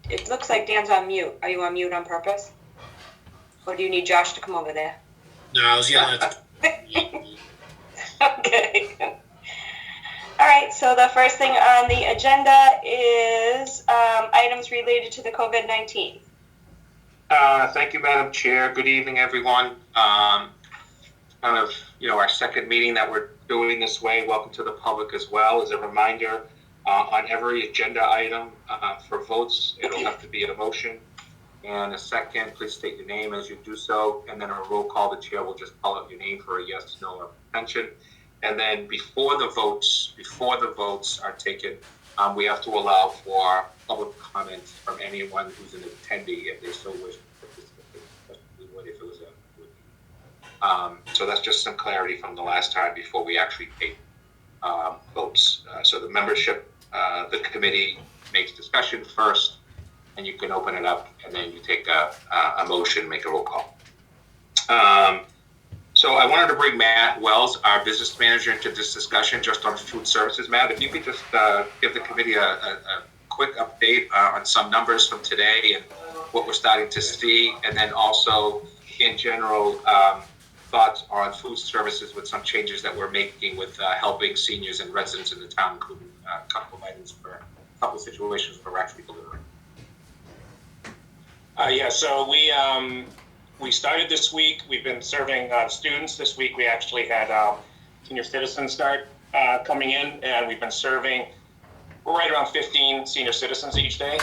It looks like Dan's on mute. Are you on mute on purpose? Or do you need Josh to come over there? No, I was yelling at Okay. All right, so the first thing on the agenda is items related to the COVID-19. Thank you, Madam Chair. Good evening, everyone. Kind of, our second meeting that we're doing this way. Welcome to the public as well. As a reminder, on every agenda item for votes, it'll have to be a motion and a second. Please state your name as you do so, and then a roll call. The chair will just call out your name for a yes, no, or abstention. And then before the votes are taken, we have to allow for public comments from anyone who's an attendee if they so wish to participate, especially if it was so that's just some clarity from the last time before we actually take votes. So the membership, the committee makes discussion first, and you can open it up, and then you take a motion, make a roll call. So I wanted to bring Matt Wells, our business manager, into this discussion just on food services. Matt, if you could just give the committee a quick update on some numbers from today and what we're starting to see, and then also in general thoughts on food services with some changes that we're making with helping seniors and residents in the town, including a couple of items for a couple of situations where we're actually delivering. So we started this week. We've been serving students. This week we actually had senior citizens start coming in, and we've been serving. We're right around 15 senior citizens each day.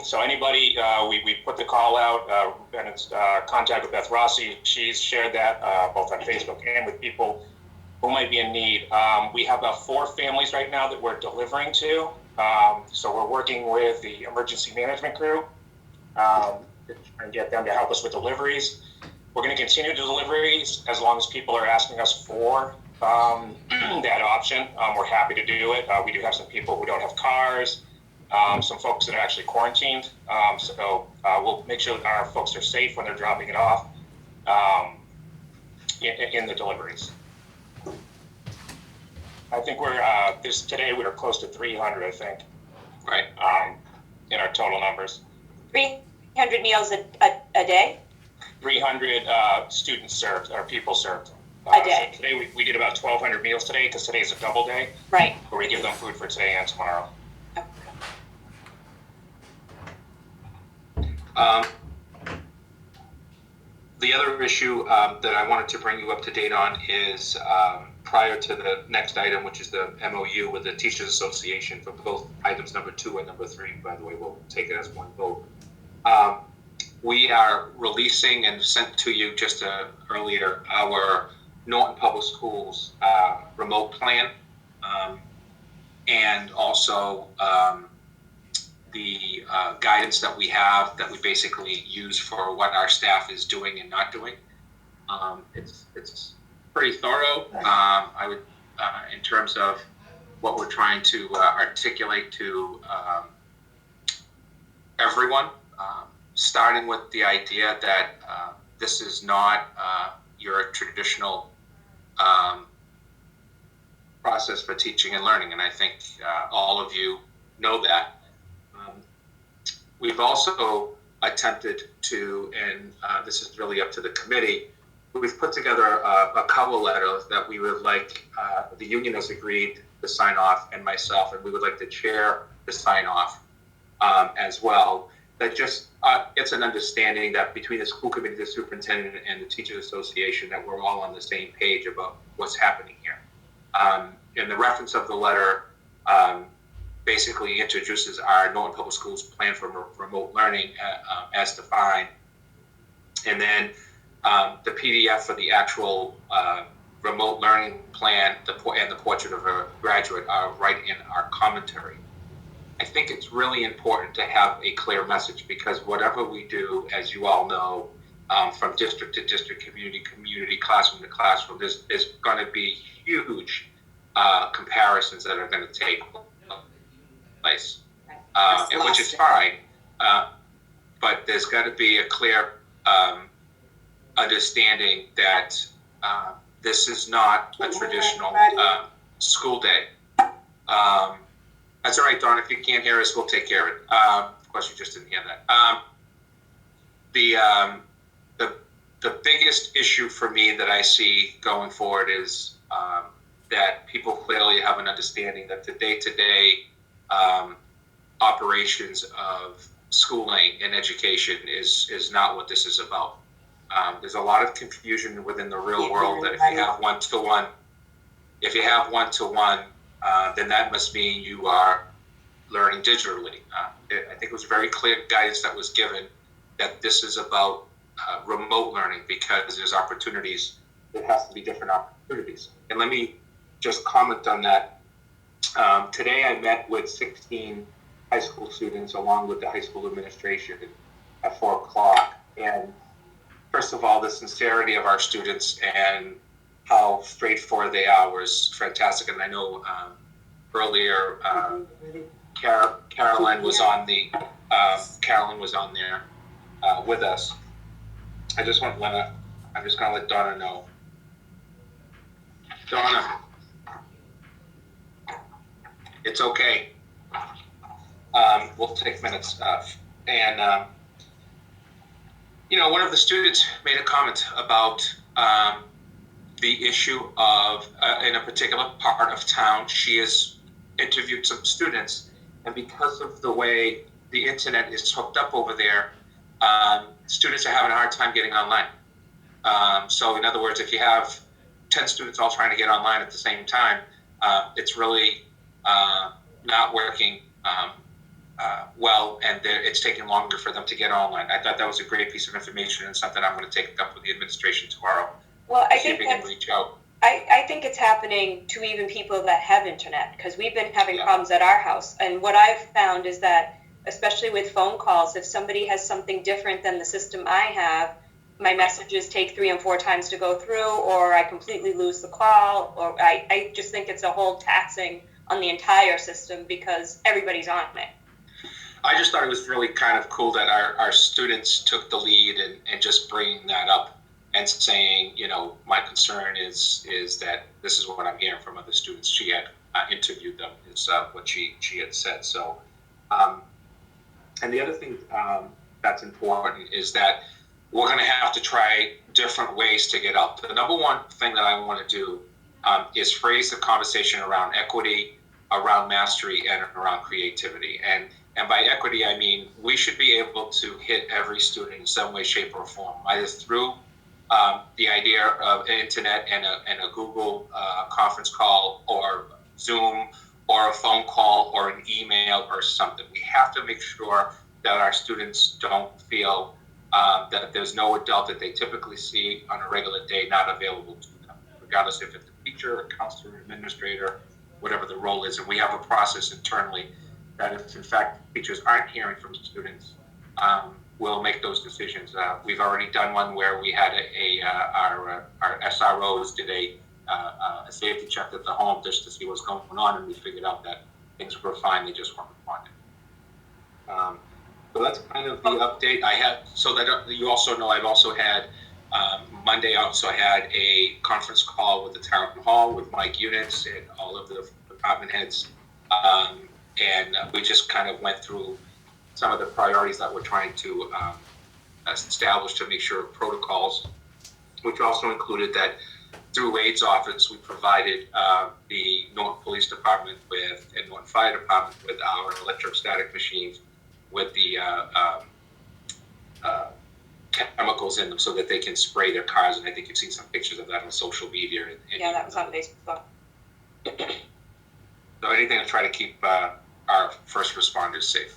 So anybody, we put the call out, and it's contact with Beth Rossi. She's shared that both on Facebook and with people who might be in need. We have about 4 families right now that we're delivering to. So we're working with the emergency management crew and get them to help us with deliveries. We're going to continue deliveries as long as people are asking us for that option. We're happy to do it. We do have some people who don't have cars, some folks that are actually quarantined. So we'll make sure that our folks are safe when they're dropping it off in the deliveries. I think today we're close to 300, I think, Right. In our total numbers. 300 meals a day? 300 students served, or people served. A day. So today we did about 1,200 meals today, because today is a double day. Right. Where we give them food for today and tomorrow. The other issue that I wanted to bring you up to date on is prior to the next item, which is the MOU with the Teachers Association for both items number 2 and number 3. By the way, we'll take it as one vote. We are releasing and sent to you just earlier our Norton Public Schools remote plan, and also the guidance that we have that we basically use for what our staff is doing and not doing. It's pretty thorough. I would, in terms of what we're trying to articulate to everyone, starting with the idea that this is not your traditional process for teaching and learning, and I think all of you know that. We've also attempted to, and this is really up to the committee, we've put together a cover letter that we would like, the union has agreed to sign off, and myself, and we would like the chair to sign off as well. That just, it's an understanding that between the school committee, the superintendent, and the Teachers Association, that we're all on the same page about what's happening here. And the reference of the letter basically introduces our Norton Public Schools plan for remote learning as defined. And then the PDF for the actual remote learning plan and the portrait of a graduate are right in our commentary. I think it's really important to have a clear message, because whatever we do, as you all know, from district to district, community, classroom to classroom, there's going to be huge comparisons that are going to take place, and which is fine, but there's got to be a clear understanding that this is not a traditional school day. That's all right, Dawn. If you can't hear us, we'll take care of it. Of course, you just didn't hear that. The biggest issue for me that I see going forward is that people clearly have an understanding that the day-to-day operations of schooling and education is not what this is about. There's a lot of confusion within the real world that if you have one-to-one, then that must mean you are learning digitally. I think it was very clear guidance that was given that this is about remote learning because there's opportunities. There has to be different opportunities. And let me just comment on that. Today I met with 16 high school students along with the high school administration at 4:00. And first of all, the sincerity of our students and how straightforward they are was fantastic. And I know earlier Carolyn was on there with us. I'm just gonna let Donna know. Donna, it's okay. We'll take minutes. One of the students made a comment about the issue of, in a particular part of town, she has interviewed some students, and because of the way the internet is hooked up over there, students are having a hard time getting online. So in other words, if you have 10 students all trying to get online at the same time, it's really not working well, and it's taking longer for them to get online. I thought that was a great piece of information and something I'm going to take up with the administration tomorrow. Well, I see if think we can reach out. I think it's happening to even people that have internet, because we've been having Yeah. problems at our house. And what I've found is that, especially with phone calls, if somebody has something different than the system I have, my messages take 3 and 4 times to go through, or I completely lose the call, or I just think it's a whole taxing on the entire system because everybody's on it. I just thought it was really kind of cool that our students took the lead and just bringing that up and saying, my concern is that this is what I'm hearing from other students. She had interviewed them, is what she had said. So, and the other thing that's important is that we're going to have to try different ways to get out. The number one thing that I want to do is phrase the conversation around equity, around mastery, and around creativity. And by equity, I mean we should be able to hit every student in some way, shape, or form, either through the idea of internet and a Google conference call, or Zoom, or a phone call, or an email, or something. We have to make sure that our students don't feel that there's no adult that they typically see on a regular day not available to them, regardless if it's a teacher, a counselor, administrator, whatever the role is. And we have a process internally that if, in fact, teachers aren't hearing from students, we'll make those decisions. We've already done one where we had our SROs did a safety check at the home just to see what's going on, and we figured out that things were fine, they just weren't responding. So that's kind of the update I had. So that you also know, I've also had Monday. I also had a conference call with the town hall with Mike Units and all of the department heads, and we just kind of went through some of the priorities that we're trying to establish to make sure protocols, which also included that through Wade's office, we provided the Norton Police Department and Norton Fire Department with our electrostatic machines with the chemicals in them so that they can spray their cars. And I think you've seen some pictures of that on social media. Yeah, that was on Facebook. So anything to try to keep our first responders safe.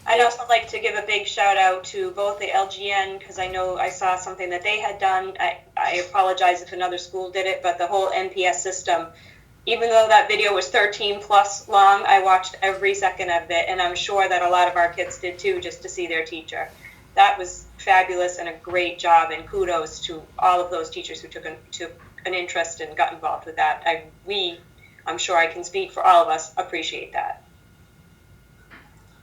I'd also like to give a big shout out to both the LGN, because I know I saw something that they had done. I apologize if another school did it, but the whole NPS system, even though that video was 13 plus long, I watched every second of it, and I'm sure that a lot of our kids did too, just to see their teacher. That was fabulous and a great job, and kudos to all of those teachers who took an interest and got involved with that. I'm sure I can speak for all of us, appreciate that.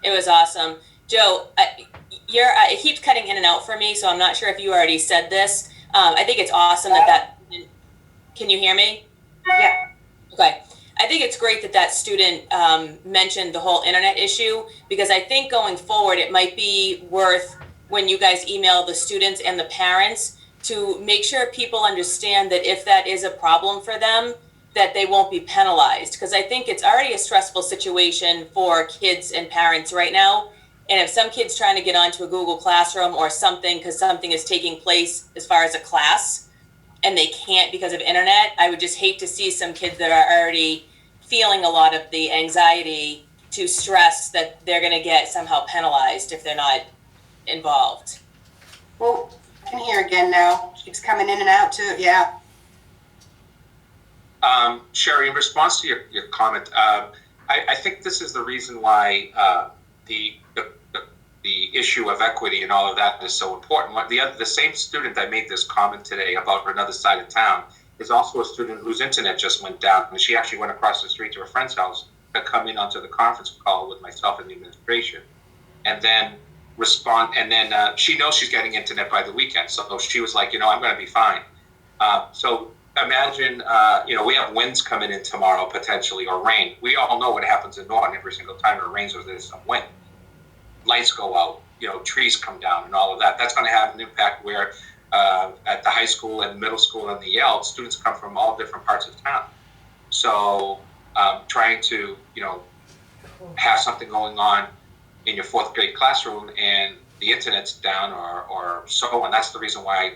It was awesome. Joe, it keeps cutting in and out for me, so I'm not sure if you already said this. I think it's awesome that can you hear me? Yeah. Okay. I think it's great that student mentioned the whole internet issue, because I think going forward, it might be worth, when you guys email the students and the parents, to make sure people understand that if that is a problem for them, that they won't be penalized. Because I think it's already a stressful situation for kids and parents right now. And if some kid's trying to get onto a Google Classroom or something because something is taking place as far as a class, and they can't because of internet, I would just hate to see some kids that are already feeling a lot of the anxiety to stress that they're going to get somehow penalized if they're not involved. Well, I can hear again now. Keeps coming in and out too. Yeah. Sherry, in response to your comment, I think this is the reason why the issue of equity and all of that is so important. The same student that made this comment today about another side of town is also a student whose internet just went down, and she actually went across the street to a friend's house to come in onto the conference call with myself and the administration, and then she knows she's getting internet by the weekend, so she was like, I'm going to be fine. So imagine, we have winds coming in tomorrow potentially, or rain. We all know what happens in Norton every single time it rains or there's some wind. Lights go out, trees come down and all of that. That's going to have an impact where at the high school and middle school and the Yale, students come from all different parts of town. So trying to, have something going on in your fourth grade classroom and the internet's down or so on. That's the reason why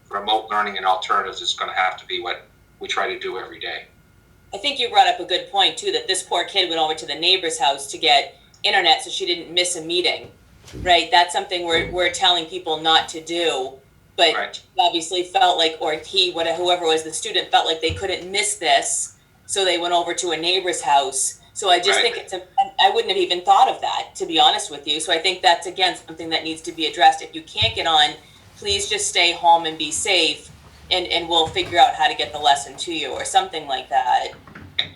remote learning and alternatives is going to have to be what we try to do every day. I think you brought up a good point too, that this poor kid went over to the neighbor's house to get internet so she didn't miss a meeting, right? That's something we're telling people not to do, but Right. She obviously felt like, or whoever was the student felt like they couldn't miss this, so they went over to a neighbor's house. So I just Right. think I wouldn't have even thought of that, to be honest with you. So I think that's, again, something that needs to be addressed. If you can't get on, please just stay home and be safe, and we'll figure out how to get the lesson to you or something like that.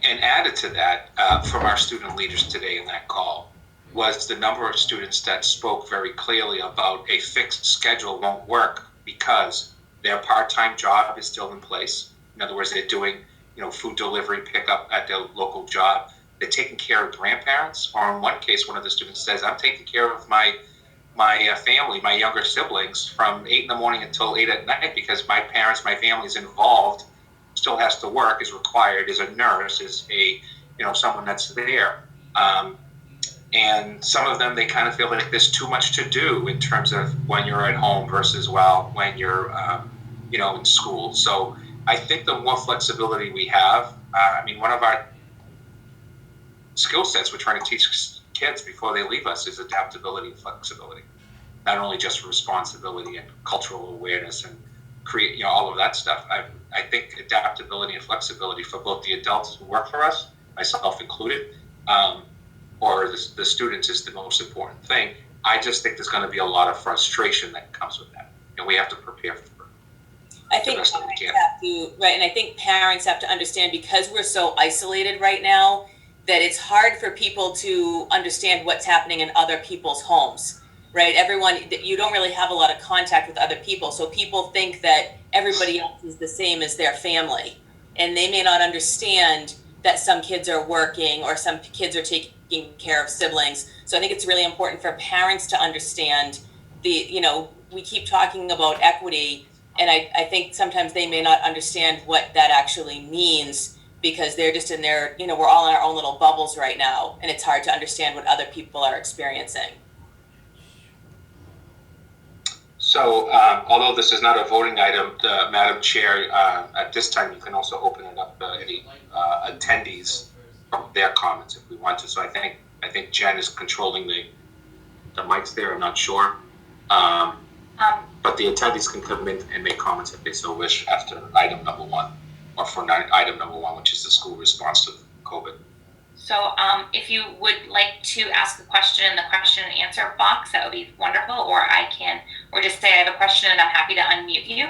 And added to that, from our student leaders today in that call, was the number of students that spoke very clearly about a fixed schedule won't work because their part-time job is still in place. In other words, they're doing, food delivery pickup at their local job. They're taking care of grandparents, or in one case, one of the students says, I'm taking care of my family, my younger siblings, from 8 a.m. until 8 p.m. because my family is involved, still has to work, is required, is a nurse, is someone that's there. And some of them, they kind of feel like there's too much to do in terms of when you're at home versus when you're, in school. So I think the more flexibility we have, one of our skill sets we're trying to teach kids before they leave us is adaptability and flexibility. Not only just responsibility and cultural awareness and create, all of that stuff. I think adaptability and flexibility for both the adults who work for us, myself included, or the students is the most important thing. I just think there's going to be a lot of frustration that comes with that, and we have to prepare for it. I think parents have to, right, and I think parents have to understand, because we're so isolated right now, that it's hard for people to understand what's happening in other people's homes, right? You don't really have a lot of contact with other people, so people think that everybody else is the same as their family, and they may not understand that some kids are working or some kids are taking care of siblings. So I think it's really important for parents to understand we keep talking about equity, and I think sometimes they may not understand what that actually means, because they're just in their, we're all in our own little bubbles right now, and it's hard to understand what other people are experiencing. So, although this is not a voting item, Madam Chair, at this time you can also open it up to any attendees from their comments if we want to. So I think Jen is controlling the mics there. I'm not sure, but the attendees can come in and make comments if they so wish after item number 1, or for item number 1, which is the school response to COVID. So if you would like to ask a question in the question and answer box, that would be wonderful, or just say I have a question and I'm happy to unmute you.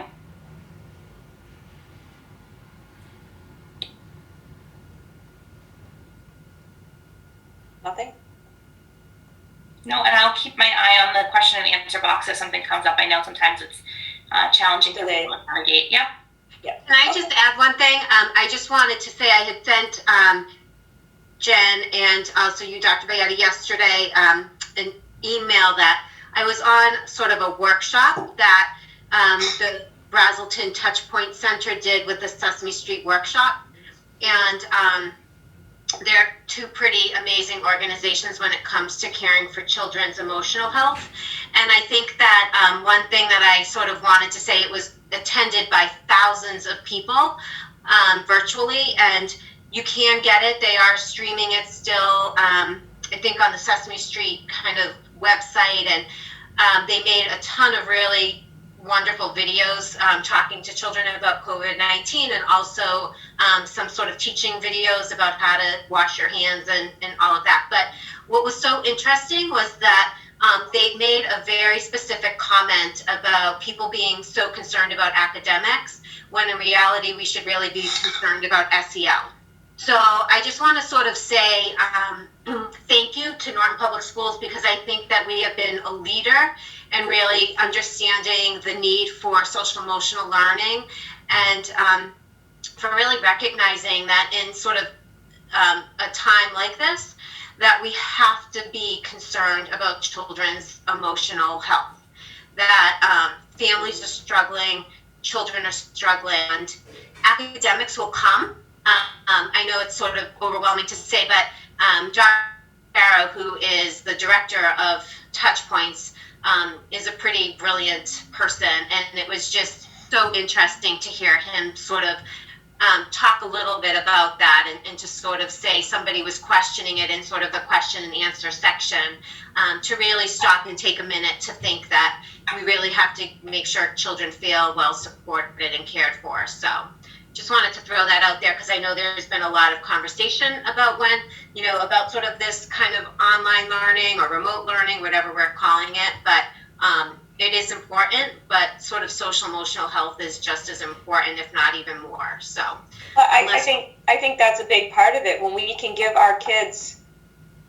Nothing? No, and I'll keep my eye on the question and answer box if something comes up. I know sometimes it's challenging for people to navigate. Yep. Yeah. Can I just add one thing? I just wanted to say I had sent Jen and also you, Dr. Bayetta, yesterday an email that I was on sort of a workshop that the Brazelton Touchpoint Center did with the Sesame Street workshop. And they're two pretty amazing organizations when it comes to caring for children's emotional health. And I think that one thing that I sort of wanted to say, it was attended by thousands of people virtually, and you can get it. They are streaming it still, I think on the Sesame Street kind of website, and they made a ton of really wonderful videos talking to children about COVID-19, and also some sort of teaching videos about how to wash your hands and all of that. But what was so interesting was that they made a very specific comment about people being so concerned about academics, when in reality we should really be concerned about SEL. So I just want to sort of say thank you to Norton Public Schools, because I think that we have been a leader in really understanding the need for social emotional learning, and for really recognizing that in sort of a time like this, that we have to be concerned about children's emotional health, that families are struggling, children are struggling, and academics will come. I know it's sort of overwhelming to say, but Dr. Farrow, who is the director of Touchpoints, is a pretty brilliant person, and it was just so interesting to hear him sort of talk a little bit about that, and to sort of say somebody was questioning it in sort of the question and answer section, to really stop and take a minute to think that we really have to make sure children feel well supported and cared for. So just wanted to throw that out there, because I know there's been a lot of conversation about when, about sort of this kind of online learning or remote learning, whatever we're calling it. But it is important, but sort of social emotional health is just as important, if not even more. So I think that's a big part of it. When we can give our kids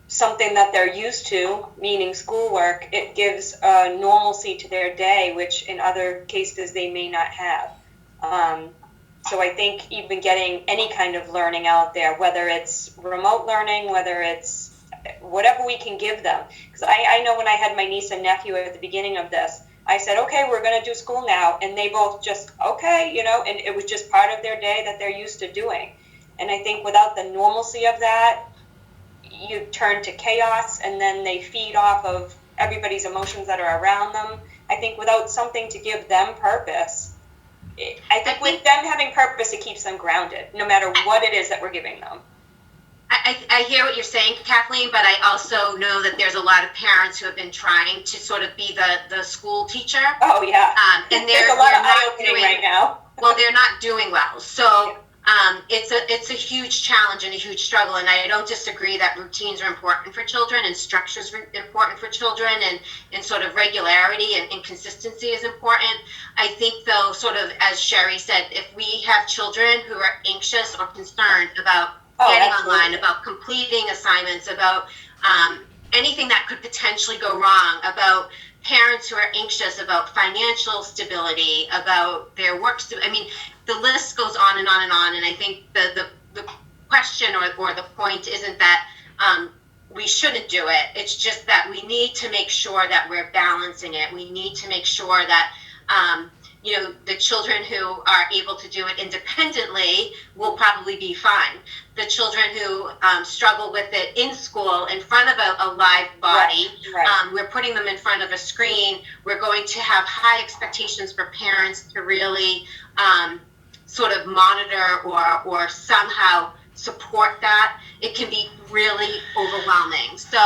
something that they're used to, meaning schoolwork, it gives a normalcy to their day, which in other cases they may not have. So I think even getting any kind of learning out there, whether it's remote learning, whether it's whatever we can give them. Because I know when I had my niece and nephew at the beginning of this, I said, okay, we're going to do school now. And they both just, okay, and it was just part of their day that they're used to doing. And I think without the normalcy of that, you turn to chaos, and then they feed off of everybody's emotions that are around them. I think without something to give them purpose, I think with them having purpose, it keeps them grounded, no matter what it is that we're giving them. I hear what you're saying, Kathleen, but I also know that there's a lot of parents who have been trying to sort of be the school teacher. Oh, yeah. And there's a lot of eye-opening right now. Well, they're not doing well. So it's a huge challenge and a huge struggle. And I don't disagree that routines are important for children, and structures are important for children, and sort of regularity and consistency is important. I think, though, sort of as Sherry said, if we have children who are anxious or concerned about getting online, about completing assignments, about anything that could potentially go wrong, about parents who are anxious about financial stability, about their work. I mean, the list goes on and on and on. And I think the question or the point isn't that we shouldn't do it. It's just that we need to make sure that we're balancing it. We need to make sure that the children who are able to do it independently will probably be fine. The children who struggle with it in school in front of a live body, right. We're putting them in front of a screen. We're going to have high expectations for parents to really sort of monitor or somehow support that. It can be really overwhelming. So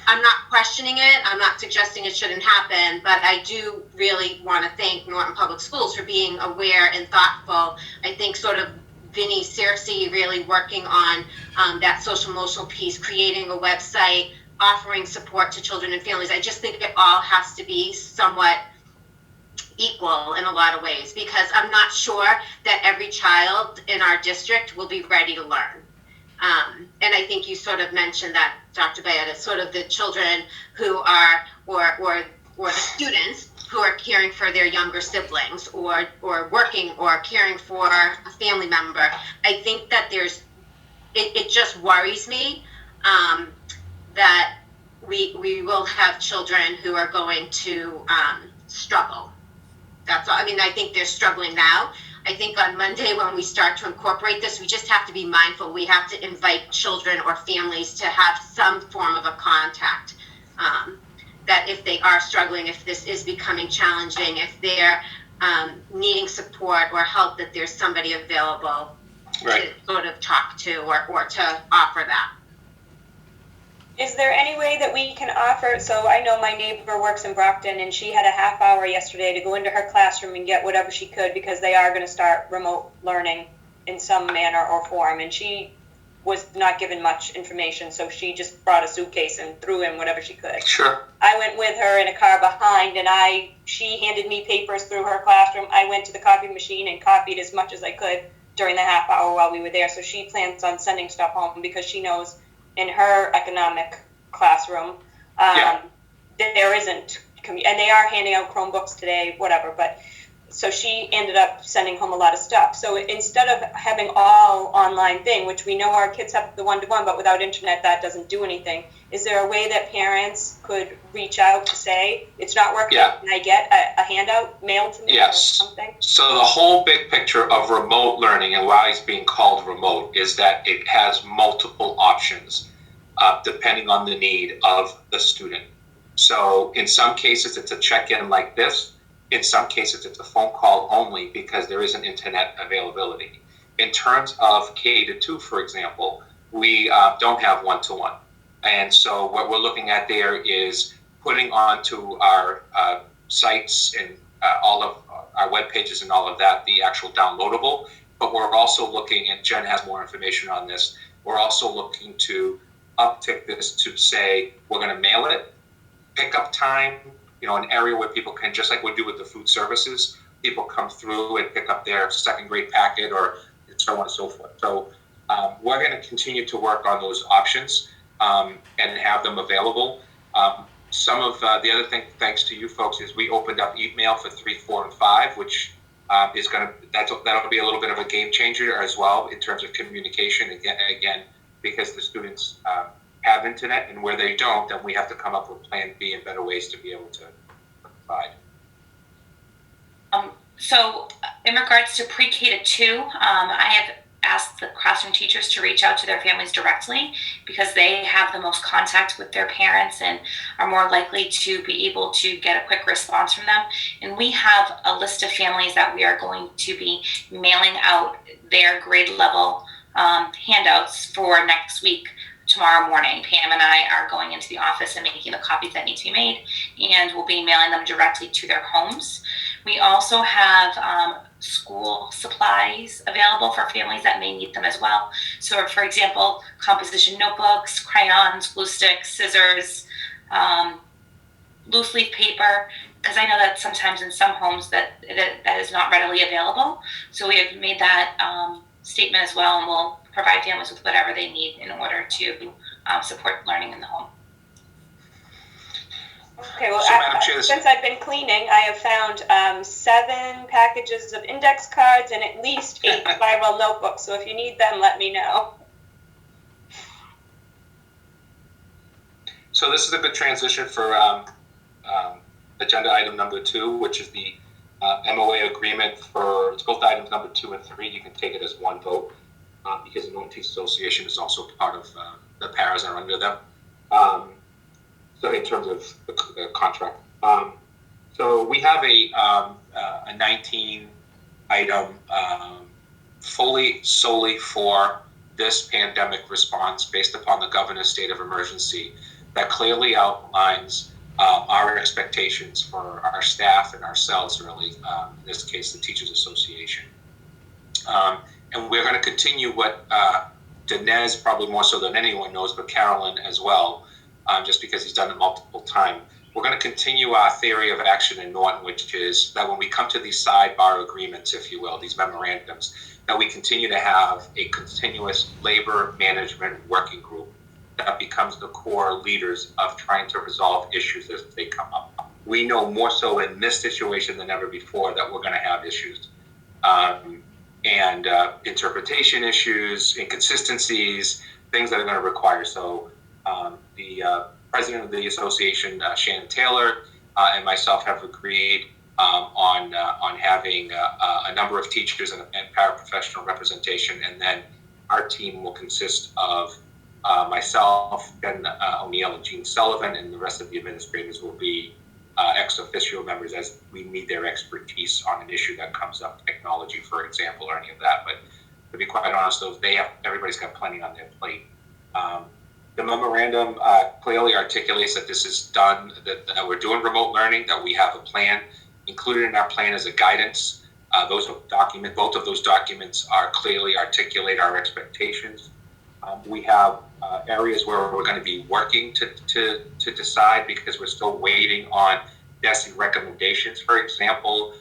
I'm not questioning it. I'm not suggesting it shouldn't happen, but I do really want to thank Norton Public Schools for being aware and thoughtful. I think sort of Vinnie Searcy really working on that social emotional piece, creating a website, offering support to children and families. I just think it all has to be somewhat equal in a lot of ways, because I'm not sure that every child in our district will be ready to learn. And I think you sort of mentioned that, Dr. Bayetta, sort of the children who are, or the students who are caring for their younger siblings or working or caring for a family member. I think that it just worries me that we will have children who are going to struggle. That's all. I mean, I think they're struggling now. I think on Monday when we start to incorporate this, we just have to be mindful. We have to invite children or families to have some form of a contact. That if they are struggling, if this is becoming challenging, if they're needing support or help, that there's somebody available to sort of talk to or to offer that. Is there any way that we can offer, so I know my neighbor works in Brockton and she had a half hour yesterday to go into her classroom and get whatever she could because they are going to start remote learning in some manner or form, and she was not given much information, so she just brought a suitcase and threw in whatever she could. Sure. I went with her in a car behind, and she handed me papers through her classroom. I went to the copy machine and copied as much as I could during the half hour while we were there. So she plans on sending stuff home because she knows in her economic classroom there isn't, and they are handing out Chromebooks today, whatever, but so she ended up sending home a lot of stuff. So instead of having all online thing, which we know our kids have the one-to-one, but without internet, that doesn't do anything. Is there a way that parents could reach out to say, it's not working, can I get a handout mailed to me or something? So the whole big picture of remote learning and why it's being called remote is that it has multiple options depending on the need of the student. So in some cases, it's a check-in like this. In some cases, it's a phone call only because there isn't internet availability. In terms of K-2, for example, we don't have one-to-one. And so what we're looking at there is putting onto our sites and all of our web pages and all of that, the actual downloadable. But we're also looking, and Jen has more information on this, we're also looking to uptick this to say, we're going to mail it, pickup time, an area where people can, just like we do with the food services, people come through and pick up their second grade packet or so on and so forth. So we're going to continue to work on those options and have them available. Some of the other thing, thanks to you folks, is we opened up email for 3, 4, and 5, which is going to, that'll be a little bit of a game changer as well in terms of communication. Again, because the students have internet, and where they don't, then we have to come up with plan B and better ways to be able to provide. So in regards to pre-K to 2, I have asked the classroom teachers to reach out to their families directly because they have the most contact with their parents and are more likely to be able to get a quick response from them. And we have a list of families that we are going to be mailing out their grade level handouts for next week. Tomorrow morning, Pam and I are going into the office and making the copies that need to be made, and we'll be mailing them directly to their homes. We also have school supplies available for families that may need them as well. So, for example, composition notebooks, crayons, glue sticks, scissors, loose leaf paper, because I know that sometimes in some homes that is not readily available. So we have made that statement as well, and we'll provide families with whatever they need in order to support learning in the home. Okay, well, So, since I've been cleaning, I have found 7 packages of index cards and at least 8 spiral notebooks. So if you need them, let me know. So this is a good transition for agenda item number 2, which is the MOA agreement for, it's both items number 2 and 3. You can take it as one vote because the Norton Teachers Association is also part of the paras are under them. So in terms of the contract. So we have a 19 item solely for this pandemic response based upon the governor's state of emergency that clearly outlines our expectations for our staff and ourselves, really, in this case, the Teachers Association. And we're going to continue what Dinesh, probably more so than anyone knows, but Carolyn as well, just because he's done it multiple times. We're going to continue our theory of action in Norton, which is that when we come to these sidebar agreements, if you will, these memorandums, that we continue to have a continuous labor management working group that becomes the core leaders of trying to resolve issues as they come up. we know more so in this situation than ever before that we're going to have issues. And interpretation issues, inconsistencies, things that are going to require. So the president of the association, Shannon Taylor, and myself have agreed on having a number of teachers and paraprofessional representation, and then our team will consist of myself, Ben O'Neill, and Gene Sullivan, and the rest of the administrators will be ex officio members as we need their expertise on an issue that comes up, technology, for example, or any of that. But to be quite honest, everybody's got plenty on their plate. The memorandum clearly articulates that this is done, that we're doing remote learning, that we have a plan. Included in our plan is a guidance. Both of those documents are clearly articulate our expectations. We have areas where we're going to be working to decide because we're still waiting on DESE recommendations. For example,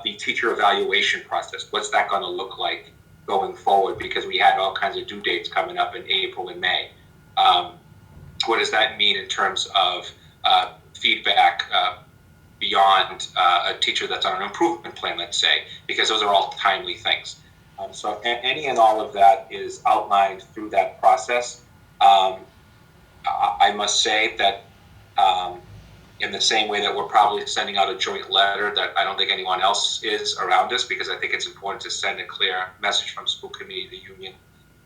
the teacher evaluation process. What's that going to look like going forward? Because we had all kinds of due dates coming up in April and May. What does that mean in terms of feedback beyond a teacher that's on an improvement plan, let's say, because those are all timely things. So any and all of that is outlined through that process. I must say that in the same way that we're probably sending out a joint letter that I don't think anyone else is around us, because I think it's important to send a clear message from school committee, the union,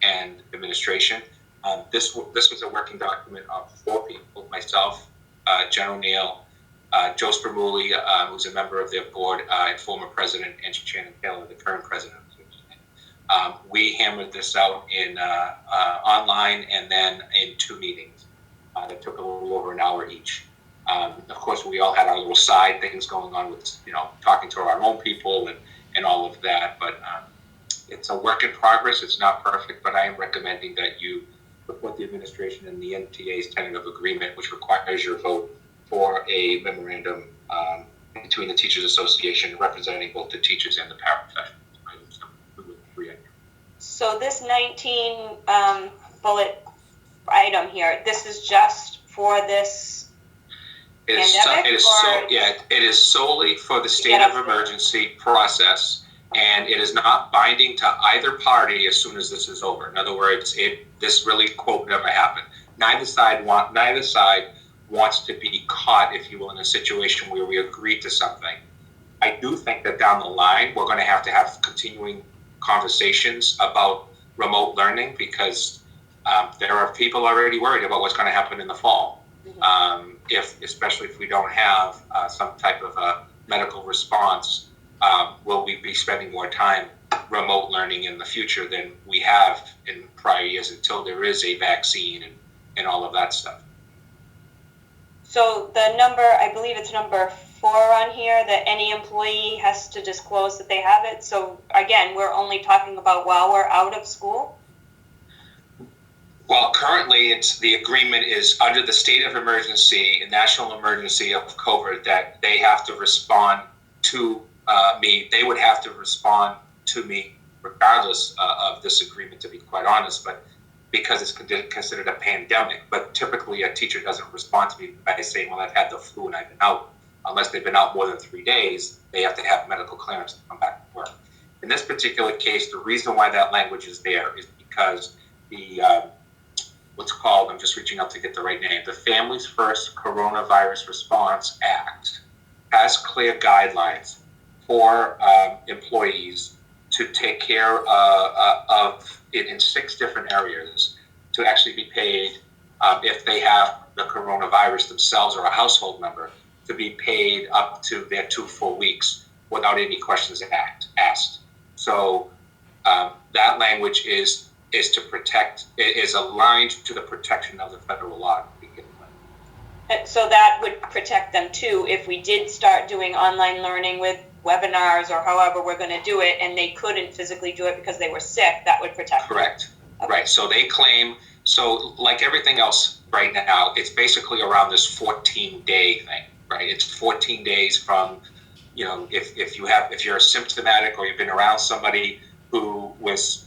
and administration. This was a working document of 4 people, myself, Jen O'Neill, Joe Spermuli, who's a member of their board and former president, and Shannon Taylor, the current president. We hammered this out in online and then in 2 meetings that took a little over an hour each. Of course, we all had our little side things going on with, talking to our own people and all of that. But it's a work in progress. It's not perfect, but I am recommending that you support the administration and the NTA's tentative agreement, which requires your vote for a memorandum between the Teachers Association representing both the teachers and the paraprofessionals. So this 19 bullet item here, this is just for this pandemic? It is solely for the state of emergency process, and it is not binding to either party as soon as this is over. In other words, this really, quote, never happened. Neither side wants to be caught, if you will, in a situation where we agreed to something. I do think that down the line, we're going to have continuing conversations about remote learning because there are people already worried about what's going to happen in the fall. Especially if we don't have some type of a medical response, will we be spending more time remote learning in the future than we have in prior years until there is a vaccine and all of that stuff. So the number, I believe it's number 4 on here, that any employee has to disclose that they have it. So again, we're only talking about while we're out of school? Well, currently the agreement is under the state of emergency, national emergency of COVID, that they have to respond to me. They would have to respond to me regardless of this agreement, to be quite honest, but because it's considered a pandemic. But typically a teacher doesn't respond to me by saying, well, I've had the flu and I've been out. Unless they've been out more than 3 days, they have to have medical clearance to come back to work. In this particular case, the reason why that language is there is because the what's called, I'm just reaching out to get the right name, the Families First Coronavirus Response Act has clear guidelines for employees to take care of it in 6 different areas to actually be paid if they have the coronavirus themselves or a household member, to be paid up to their 2 full weeks without any questions asked. So that language is to protect, is aligned to the protection of the federal law to begin with. So that would protect them too if we did start doing online learning with webinars or however we're going to do it, and they couldn't physically do it because they were sick, that would protect them. Correct. Okay. Right. So they claim, so like everything else right now, it's basically around this 14-day thing, right? It's 14 days from, if you're symptomatic or you've been around somebody who was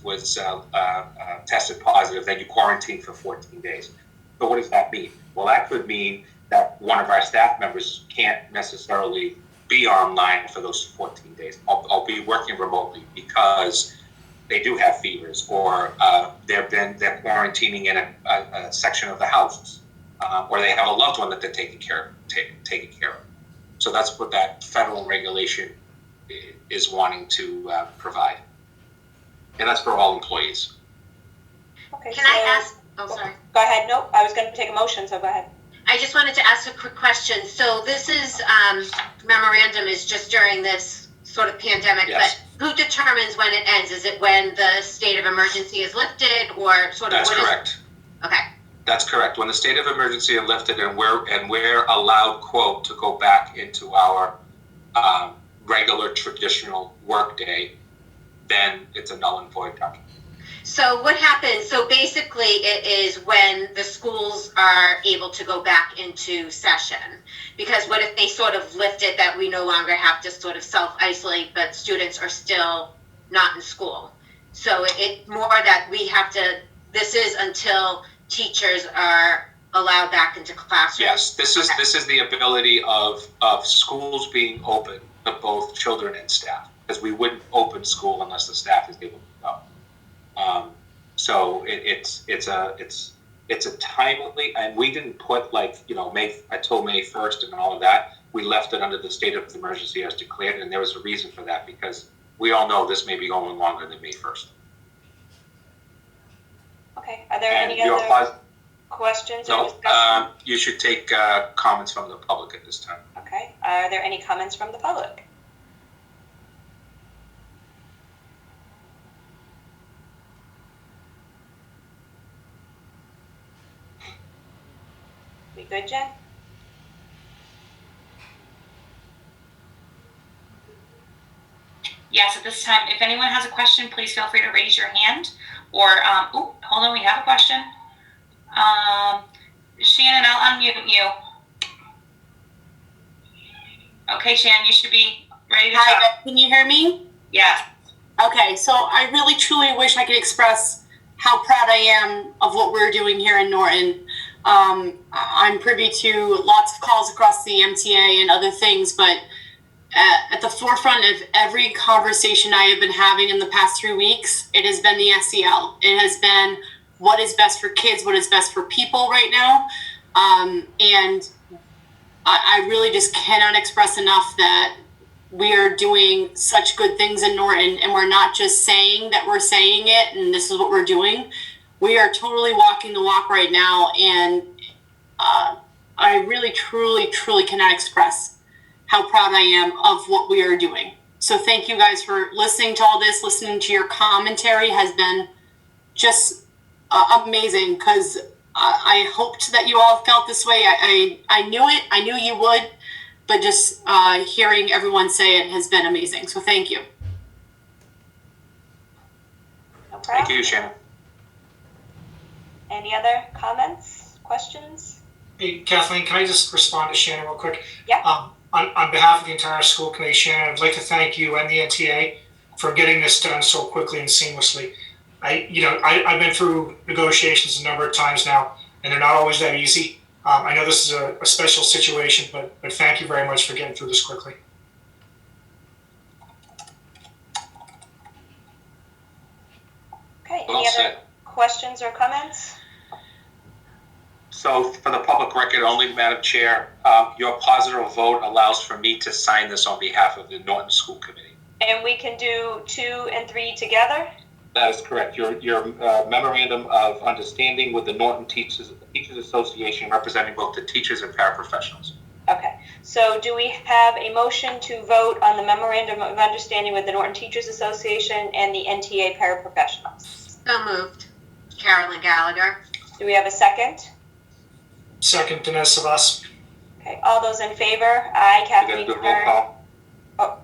tested positive, then you quarantine for 14 days. So what does that mean? Well, that could mean that one of our staff members can't necessarily be online for those 14 days. I'll be working remotely because they do have fevers, or they're quarantining in a section of the house, or they have a loved one that they're taking care of. So that's what that federal regulation is wanting to provide, and that's for all employees. Okay, Can I ask, oh, sorry. Go ahead. Nope, I was going to take a motion, so go ahead. I just wanted to ask a quick question. So this is, memorandum is just during this sort of pandemic, Yes. but who determines when it ends? Is it when the state of emergency is lifted, or sort of? That's correct. Okay, That's correct. When the state of emergency is lifted and we're allowed, quote, to go back into our regular traditional workday, then it's a null and void document. so what happens, so basically it is when the schools are able to go back into session? Because what if they sort of lift it that we no longer have to sort of self-isolate, but students are still not in school? So it more that we have to, this is until teachers are allowed back into classrooms? Yes, this is the ability of schools being open to both children and staff, because we wouldn't open school unless the staff is able to go. So it's a timely, and we didn't put May 1st and all of that. We left it under the state of emergency as declared, and there was a reason for that, because we all know this may be going longer than May 1st. Okay, are there And any your other questions or No, discussion? you should take comments from the public at this time. Okay, are there any comments from the public? We good, Jen? Yes, at this time, if anyone has a question, please feel free to raise your hand. Or, hold on, we have a question. Shannon, I'll unmute you. Okay, Shannon, you should be ready to talk. Hi, can you hear me? Yes. Okay, so I really truly wish I could express how proud I am of what we're doing here in Norton. I'm privy to lots of calls across the MTA and other things, but at the forefront of every conversation I have been having in the past 3 weeks, it has been the SEL. It has been what is best for kids, what is best for people right now. And I really just cannot express enough that we are doing such good things in Norton, and we're not just saying that we're saying it and this is what we're doing. We are totally walking the walk right now, and I really, truly, truly cannot express how proud I am of what we are doing. So thank you guys for listening to all this. Listening to your commentary has been just amazing, because I hoped that you all felt this way. I knew it. I knew you would. But just hearing everyone say it has been amazing. So thank you. No problem. Thank you, Shannon. Any other comments, questions? Hey, Kathleen, can I just respond to Shannon real quick? Yeah. On behalf of the entire school committee, Shannon, I'd like to thank you and the NTA for getting this done so quickly and seamlessly. I've been through negotiations a number of times now, and they're not always that easy. I know this is a special situation, but thank you very much for getting through this quickly. Okay, Well any other said. questions or comments? So for the public record only, Madam Chair, your positive vote allows for me to sign this on behalf of the Norton School Committee. And we can do 2 and 3 together? That is correct. Your memorandum of understanding with the Norton Teachers Association, representing both the teachers and paraprofessionals. Okay, so do we have a motion to vote on the memorandum of understanding with the Norton Teachers Association and the NTA paraprofessionals? So moved. Carolyn Gallagher. Do we have a second? Second, Dinesh Savas. Okay, all those in favor? Aye, You Kathleen gotta do a roll Stern. call?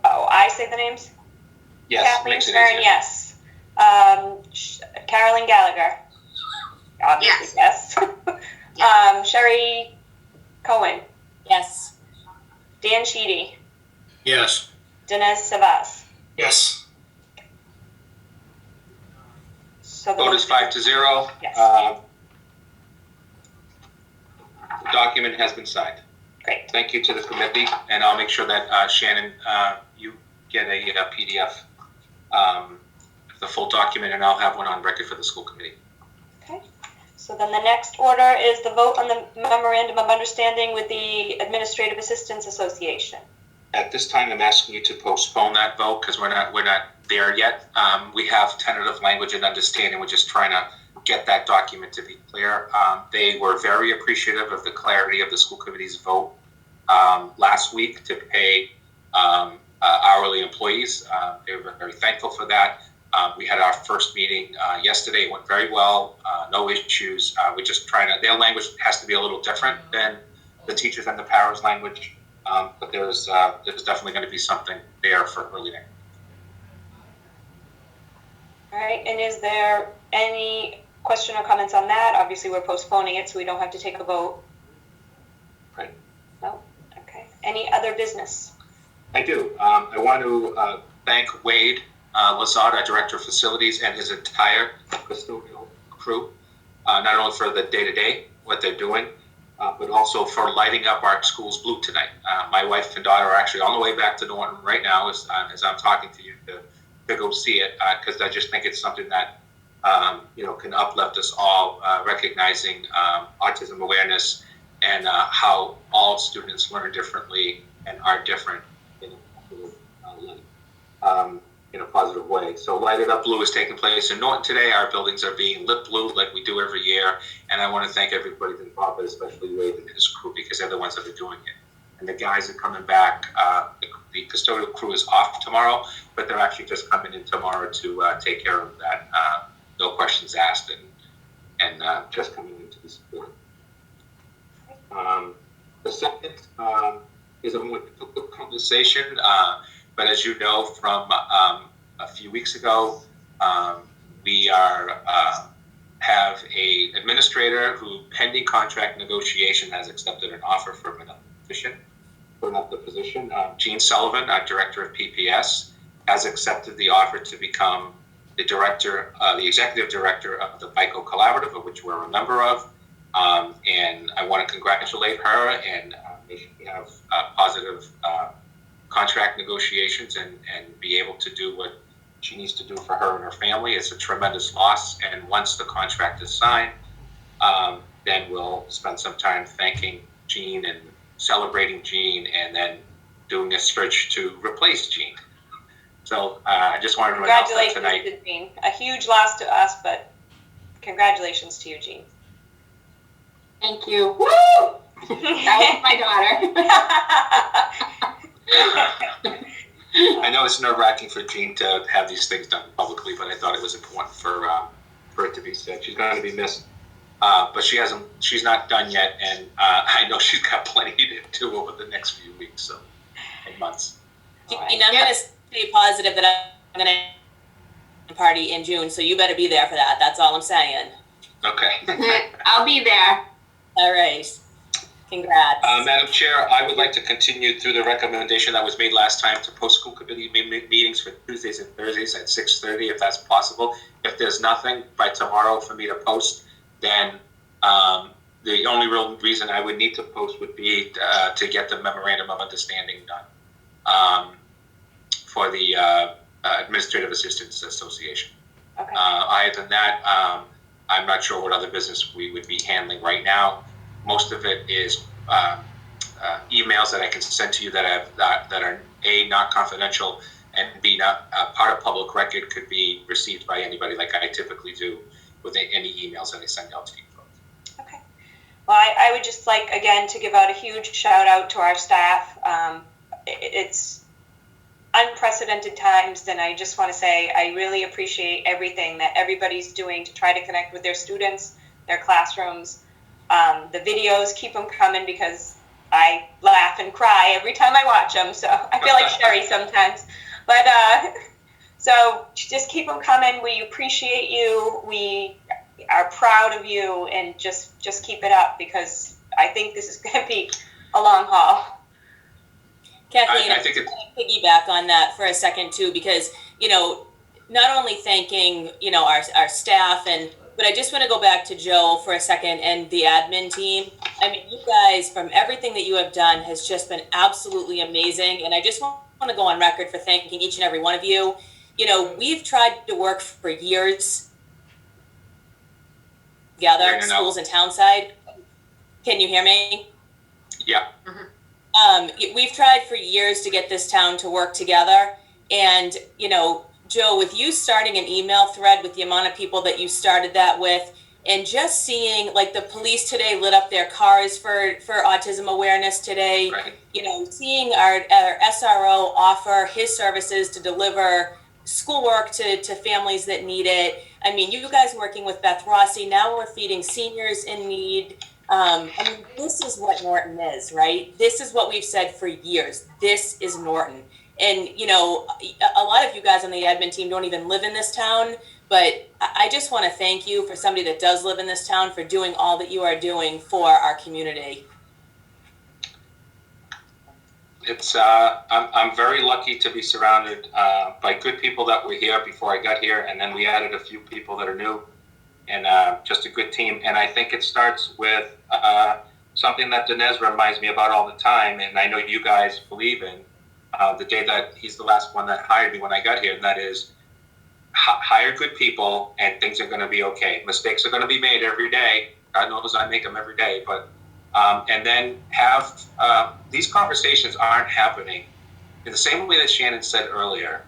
Oh, I say the names? Yes, Kathleen makes it Stern, easier. yes. Carolyn Gallagher? Obviously, yes. Sherry Cohen? Yes. Dan Sheedy? Yes. Dinesh Savas? Yes. So the Vote is 5-0. Yes. document has been signed. Great. Thank you to the committee, and I'll make sure that Shannon, you get a PDF, the full document, and I'll have one on record for the school committee. Okay. So then the next order is the vote on the memorandum of understanding with the Administrative Assistants Association. At this time, I'm asking you to postpone that vote because we're not there yet. We have tentative language and understanding. We're just trying to get that document to be clear. They were very appreciative of the clarity of the school committee's vote last week to pay hourly employees. They were very thankful for that. We had our first meeting yesterday. It went very well. No issues. We're just trying to. Their language has to be a little different than the teachers and the paras language. But there's definitely going to be something there for early next. All right, and is there any question or comments on that? Obviously, we're postponing it, so we don't have to take a vote. Right. No? Okay. Any other business? I do. I want to thank Wade Lazard, our Director of Facilities, and his entire custodial crew, not only for the day-to-day, what they're doing, but also for lighting up our schools blue tonight. My wife and daughter are actually on the way back to Norton right now as I'm talking to you to go see it, because I just think it's something that can uplift us all, recognizing autism awareness and how all students learn differently and are different in a positive way. So Light It Up Blue is taking place in Norton today. Our buildings are being lit blue like we do every year. And I want to thank everybody involved, especially Wade and his crew, because they're the ones that are doing it. And the guys are coming back. The custodial crew is off tomorrow, but they're actually just coming in tomorrow to take care of that. No questions asked, and just coming into the school. The second is a more difficult conversation, but as you know from a few weeks ago, we have a administrator who, pending contract negotiation, has accepted an offer for another position. Jean Sullivan, our director of PPS, has accepted the offer to become the director, the executive director of the BICO Collaborative, of which we're a member of. And I want to congratulate her and make sure we have positive contract negotiations and be able to do what she needs to do for her and her family. It's a tremendous loss. And once the contract is signed, then we'll spend some time thanking Jean and celebrating Jean, and then doing a search to replace Jean. So I just wanted to announce that tonight. Congratulations to Jean. A huge loss to us, but congratulations to you, Jean. Thank you. Woo! That was my daughter. I know it's nerve-wracking for Jean to have these things done publicly, but I thought it was important for it to be said. She's going to be missed, but she's not done yet, and I know she's got plenty to do over the next few weeks and months. And I'm going to stay positive that I'm going to party in June, so you better be there for that. That's all I'm saying. Okay. I'll be there. All right. Congrats. Madam Chair, I would like to continue through the recommendation that was made last time to post school committee meetings for Tuesdays and Thursdays at 6:30, if that's possible. If there's nothing by tomorrow for me to post, then the only real reason I would need to post would be to get the memorandum of understanding done for the Administrative Assistants Association. Okay. Other than that, I'm not sure what other business we would be handling right now. Most of it is emails that I can send to you that are A, not confidential, and B, not part of public record, could be received by anybody like I typically do with any emails that I send out to you folks. Okay. Well, I would just like, again, to give out a huge shout out to our staff. It's unprecedented times, and I just want to say I really appreciate everything that everybody's doing to try to connect with their students, their classrooms. The videos, keep them coming, because I laugh and cry every time I watch them, so I feel like Sherry sometimes. But so just keep them coming. We appreciate you. We are proud of you, and just keep it up, because I think this is going to be a long haul. Kathleen, I think I'm going to piggyback on that for a second too, because, not only thanking, our staff, But I just want to go back to Joe for a second and the admin team. I mean, you guys, from everything that you have done, has just been absolutely amazing. And I just want to go on record for thanking each and every one of you. You know, we've tried to work for years together, schools and townside. Can you hear me? Yeah. We've tried for years to get this town to work together. And, you know, Joe, with you starting an email thread with the amount of people that you started that with, and just seeing, like, the police today lit up their cars for autism awareness today, Right. you know, seeing our SRO offer his services to deliver schoolwork to families that need it. I mean, you guys working with Beth Rossi, now we're feeding seniors in need. I mean, this is what Norton is, right? This is what we've said for years. This is Norton. And, you know, a lot of you guys on the admin team don't even live in this town, but I just want to thank you for somebody that does live in this town for doing all that you are doing for our community. It's I'm very lucky to be surrounded by good people that were here before I got here, and then we added a few people that are new, and just a good team. And I think it starts with something that Dinesh reminds me about all the time, and I know you guys believe in. The day that he's the last one that hired me when I got here, and that is hire good people and things are going to be okay. Mistakes are going to be made every day. God knows I make them every day, but and then have these conversations aren't happening in the same way that Shannon said earlier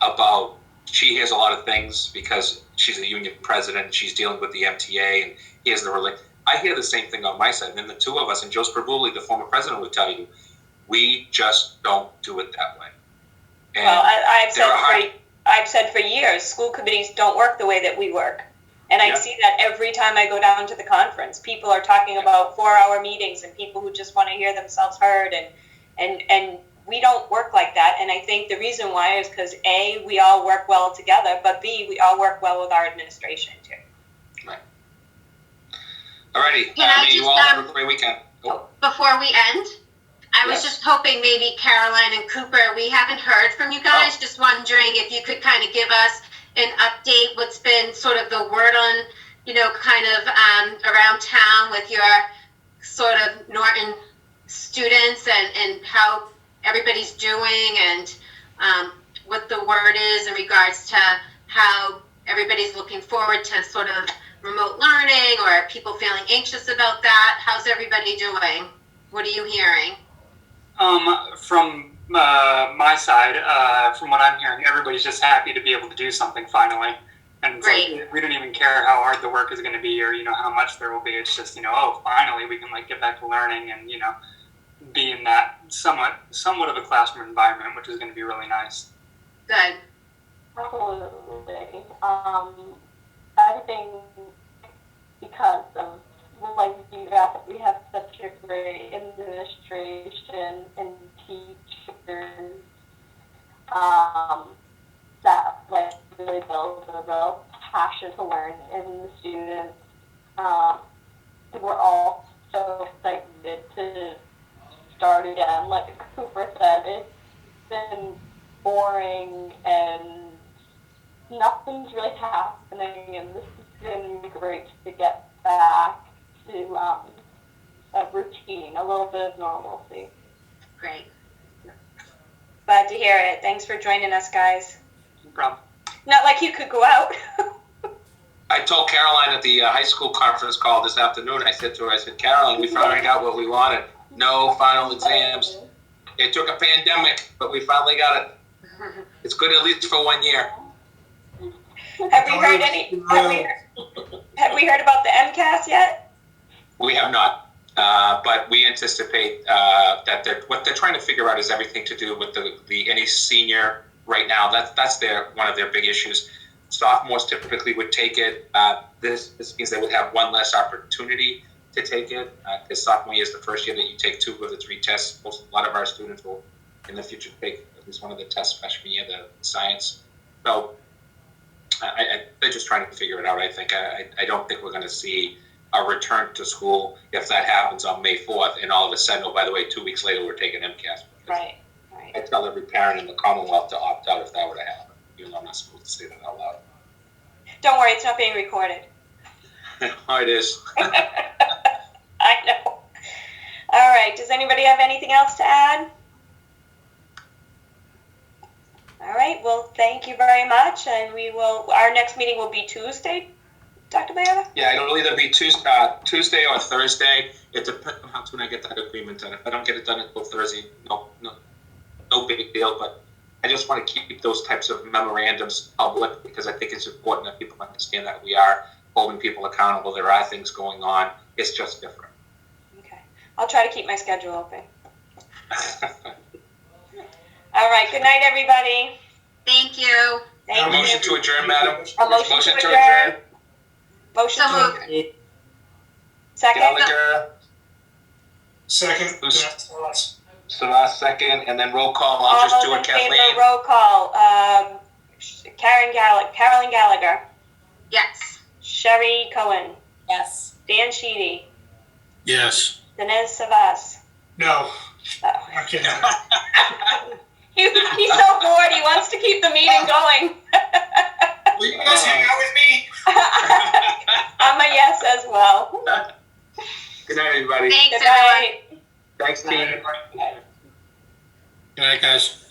about she hears a lot of things because she's a union president and she's dealing with the MTA and here's the I hear the same thing on my side. And then the two of us, and Joe Spravuli, the former president, would tell you, we just don't do it that way. And well, I've said for years, school committees don't work the way that we work. And I see that every time I go down to the conference. People are talking about 4-hour meetings and people who just want to hear themselves heard. And we don't work like that. And I think the reason why is because A, we all work well together, but B, we all work well with our administration too. Right. Alrighty. Can I You just, all have a great weekend. Before we end, I was just hoping maybe Caroline and Cooper, we haven't heard from you guys. Just wondering if you could kind of give us an update, what's been sort of the word on, you know, kind of around town with your sort of Norton students and how everybody's doing and what the word is in regards to how everybody's looking forward to sort of remote learning or people feeling anxious about that. How's everybody doing? What are you hearing? From my side, from what I'm hearing, everybody's just happy to be able to do something finally. And like, we don't even care how hard the work is going to be or, you know, how much there will be. It's just, you know, oh, finally we can like get back to learning and, you know, be in that somewhat of a classroom environment, which is going to be really nice. Good. Absolutely. I think because of, like you guys, we have such a great administration and teachers that like really builds a real passion to learn in the students. We're all so excited to start again. Like Cooper said, it's been boring and nothing's really happening, and this is going to be great to get back to a routine, a little bit of normalcy. Great. Glad to hear it. Thanks for joining us, guys. No problem. Not like you could go out. I told Caroline at the high school conference call this afternoon, I said to her, I said, Caroline, we finally got what we wanted. No final exams. It took a pandemic, but we finally got it. It's good at least for 1 year. Have we heard about the MCAS yet? We have not, but we anticipate that what they're trying to figure out is everything to do with the any senior right now. That's one of their big issues. Sophomores typically would take it. This means they would have one less opportunity to take it. Because sophomore year is the first year that you take 2 of the 3 tests. A lot of our students will in the future take at least one of the tests freshman year, the science. So they're just trying to figure it out. I think I don't think we're going to see a return to school if that happens on May 4th, and all of a sudden, oh, by the way, 2 weeks later we're taking MCAS. Right. I tell every parent in the Commonwealth to opt out if that were to happen, even though I'm not supposed to say that out loud. Don't worry, it's not being recorded. It is. I know. All right, does anybody have anything else to add? All right, well, thank you very much, and our next meeting will be Tuesday, Dr. Bayetta? Yeah, it'll either be Tuesday or Thursday. It depends on how soon I get that agreement done. If I don't get it done until Thursday, no big deal, but I just want to keep those types of memorandums public because I think it's important that people understand that we are holding people accountable. There are things going on. It's just different. Okay, I'll try to keep my schedule open. All right, good night, everybody. Thank you. Thank Motion you. to adjourn, madam. A motion to adjourn. Motion So to moved. adjourn. Second? Gallagher, Second. Salas, second, and then roll call. All I'll just do those it, in favor, Kathleen. roll call. Carolyn Gallagher, Yes. Sherry Cohen, Yes. Dan Sheedy, Yes. Dinesh Savas. No, Oh. I'm kidding. He's so bored, he wants to keep the meeting going. Will you guys hang out with me? I'm a yes as well. Good night, everybody. Thanks, Good everyone. night. Thanks, team. Good night, guys.